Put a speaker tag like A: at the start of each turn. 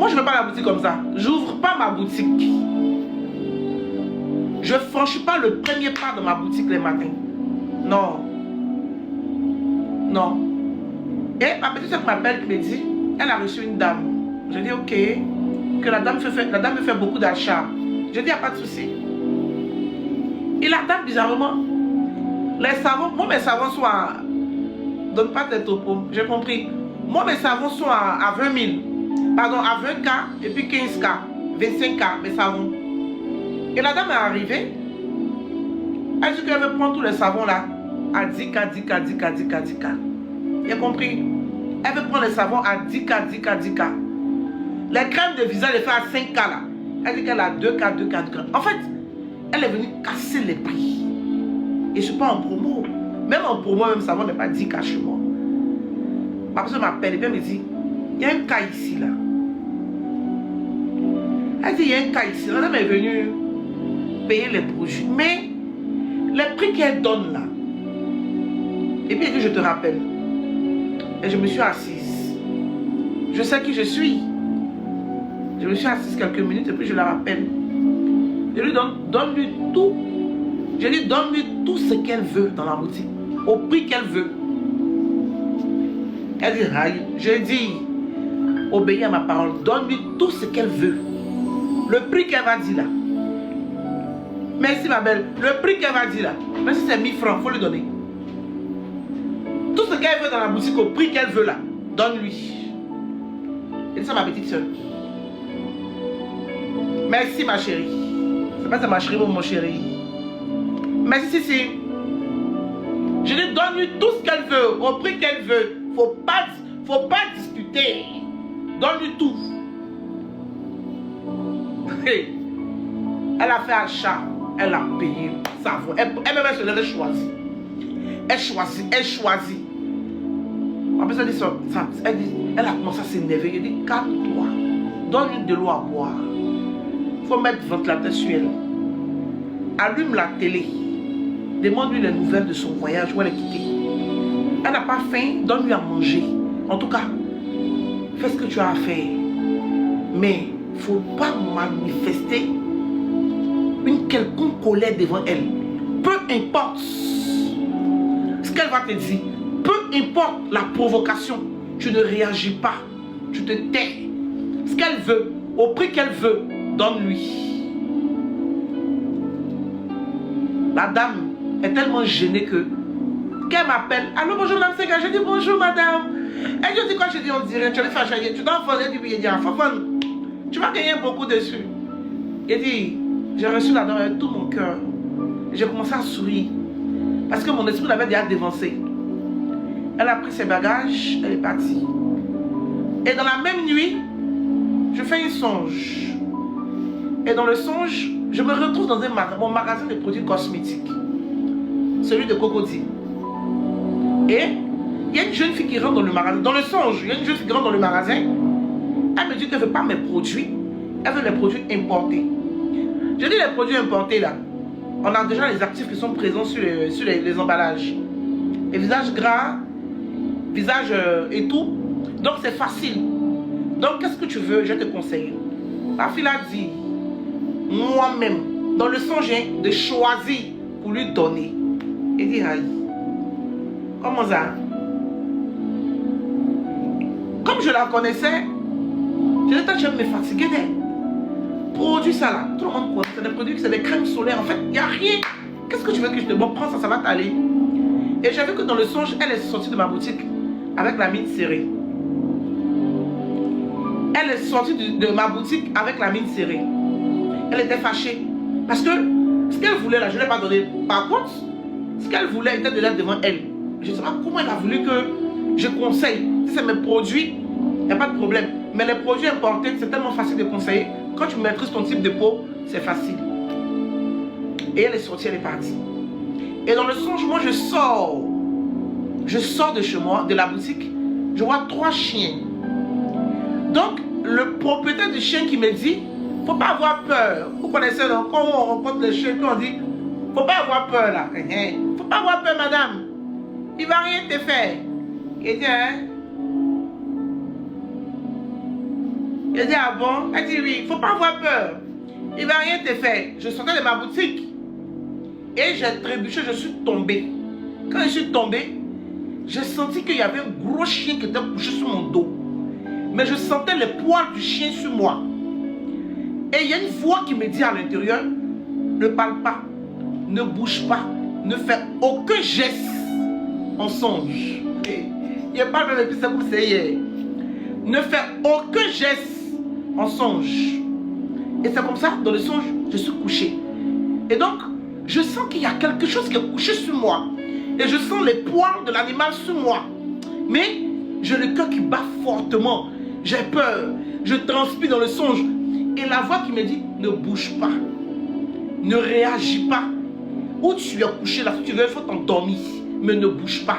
A: Moi, je ne fais pas la boutique comme ça. J'ouvre pas ma boutique. Je ne franchis pas le premier pas de ma boutique les matins. Non. Non. Et ma petite soeur m'appelle qui me dit, elle a reçu une dame. Je dis ok, que la dame fait beaucoup d'achats. Je dis, il n'y a pas de souci. Et la dame, bizarrement, les savons, moi mes savons sont à... Donne pas tes topos, j'ai compris. Moi mes savons sont à 20 000. Pardon, à 20K et puis 15K, 25K, mes savons. Et la dame est arrivée. Elle dit qu'elle veut prendre tous les savons là à 10K, 10K, 10K, 10K, 10K. Tu as compris? Elle veut prendre les savons à 10K, 10K, 10K. Les crèmes de visage, elle fait à 5K là. Elle dit qu'elle a 2K, 2K, 2K. En fait, elle est venue casser les prix. Et je ne suis pas en promo. Même en promo, même savon n'est pas 10K chez moi. Ma personne m'appelle et puis elle me dit, il y a un cas ici là. Elle dit, il y a un cas ici. La dame est venue payer les produits. Mais les prix qu'elle donne là. Et puis elle dit, je te rappelle. Et je me suis assise. Je sais qui je suis. Je me suis assise quelques minutes et puis je la rappelle. Je lui donne-lui tout. Je lui donne-lui tout ce qu'elle veut dans la boutique. Au prix qu'elle veut. Elle dit, aïe. Je dis, obéis à ma parole. Donne-lui tout ce qu'elle veut. Le prix qu'elle va dire là. Merci ma belle. Le prix qu'elle va dire là. Même si c'est 1000 francs, il faut lui donner. Tout ce qu'elle veut dans la boutique au prix qu'elle veut là. Donne-lui. Et ça ma petite soeur. Merci ma chérie. C'est pas ça ma chérie ou mon chéri. Merci si. Je lui donne-lui tout ce qu'elle veut, au prix qu'elle veut. Faut pas discuter. Donne-lui tout. Elle a fait achat. Elle a payé. Savon. Elle choisit. Elle choisit. En plus, elle a commencé à s'énerver. Elle dit, calme-toi. Donne-lui de l'eau à boire. Il faut mettre ventilateur sur elle. Allume la télé. Demande-lui les nouvelles de son voyage où elle est quittée. Elle n'a pas faim, donne-lui à manger. En tout cas, fais ce que tu as à faire. Mais il ne faut pas manifester une quelconque colère devant elle. Peu importe ce qu'elle va te dire, peu importe la provocation, tu ne réagis pas. Tu te tais. Ce qu'elle veut, au prix qu'elle veut, donne-lui. La dame est tellement gênée qu'elle m'appelle. Allô, bonjour madame Sega. Je dis bonjour madame. Elle dit quoi? Je dis on dirait. Tu vas faire tu dois faire. Elle dit oui, tu vas gagner beaucoup dessus. Elle dit, j'ai reçu la dame avec tout mon cœur. J'ai commencé à sourire. Parce que mon esprit l'avait déjà dévancé. Elle a pris ses bagages, elle est partie. Et dans la même nuit, je fais un songe. Et dans le songe, je me retrouve dans mon magasin de produits cosmétiques. Celui de Cocody. Et il y a une jeune fille qui rentre dans le magasin. Dans le songe, il y a une jeune fille qui rentre dans le magasin. Elle me dit qu'elle ne veut pas mes produits. Elle veut les produits importés. Je dis les produits importés là. On a déjà les actifs qui sont présents sur les emballages. Les visages gras, visage et tout. Donc c'est facile. Donc qu'est-ce que tu veux? Je te conseille. La fille a dit, moi-même, dans le songe, de choisir pour lui donner. Et dit, aïe. Comment ça? Comme je la connaissais, je disais, je vais me fatiguer d'elle. Produit ça là. Tout le monde connaît. C'est des produits, c'est des crèmes solaires. En fait, il n'y a rien. Qu'est-ce que tu veux que je te montre? Prends ça, ça va t'aller. Et j'ai vu que dans le songe, elle est sortie de ma boutique avec la mine serrée. Elle est sortie de ma boutique avec la mine serrée. Elle était fâchée. Parce que ce qu'elle voulait là, je ne l'ai pas donné. Par contre, ce qu'elle voulait était de l'être devant elle. Je ne sais pas comment elle a voulu que je conseille. Si c'est mes produits, il n'y a pas de problème. Mais les produits importés, c'est tellement facile de conseiller. Quand tu maîtrises ton type de peau, c'est facile. Et elle est sortie, elle est partie. Et dans le songe, moi je sors. Je sors de chez moi, de la boutique. Je vois 3 chiens. Donc, le propriétaire du chien qui me dit, faut pas avoir peur. Vous connaissez, donc, quand on rencontre les chiens, on dit, faut pas avoir peur là. Faut pas avoir peur, madame. Il va rien te faire. Il dit, hein? Il dit, ah bon? Elle dit, oui, il ne faut pas avoir peur. Il ne va rien te faire. Je sortais de ma boutique. Et j'ai trébuché, je suis tombée. Quand je suis tombée, j'ai senti qu'il y avait un gros chien qui était couché sur mon dos. Mais je sentais les poils du chien sur moi. Et il y a une voix qui me dit à l'intérieur, ne parle pas, ne bouge pas, ne fais aucun geste en songe. Il n'y a pas de depuis ça vous hier. Ne fais aucun geste en songe. Et c'est comme ça, dans le songe, je suis couché. Et donc, je sens qu'il y a quelque chose qui est couché sur moi. Et je sens les poils de l'animal sur moi. Mais j'ai le cœur qui bat fortement. J'ai peur. Je transpire dans le songe. Et la voix qui me dit, ne bouge pas. Ne réagis pas. Où tu es couché là, si tu veux, il faut t'endormir. Mais ne bouge pas.